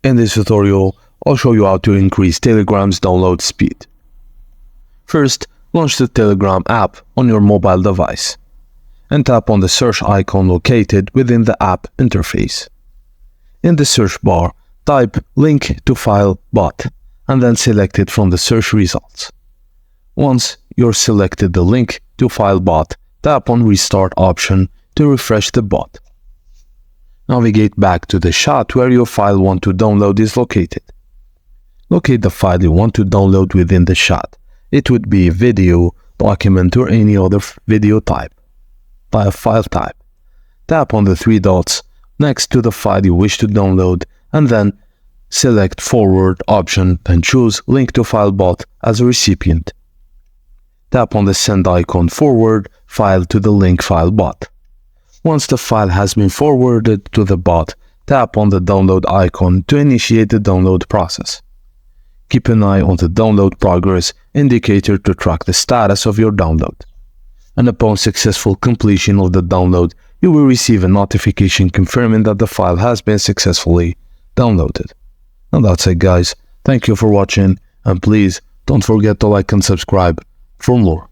In this tutorial, I'll show you how to increase Telegram's download speed. First, launch the Telegram app on your mobile device and tap on the search icon located within the app interface. In the search bar, type link to file bot and then select it from the search results. Once you've selected the link to file bot, tap on restart option to refresh the bot. Navigate back to the chat where your file you want to download is located. Locate the file you want to download within the chat. It would be video, document, or any other video type. By a file type. Tap on the three dots next to the file you wish to download and then select forward option and choose link to file bot as a recipient. Tap on the send icon forward file to the link file bot. Once the file has been forwarded to the bot, tap on the download icon to initiate the download process. Keep an eye on the download progress indicator to track the status of your download. And upon successful completion of the download, you will receive a notification confirming that the file has been successfully downloaded. And that's it, guys. Thank you for watching, and please don't forget to like and subscribe for more.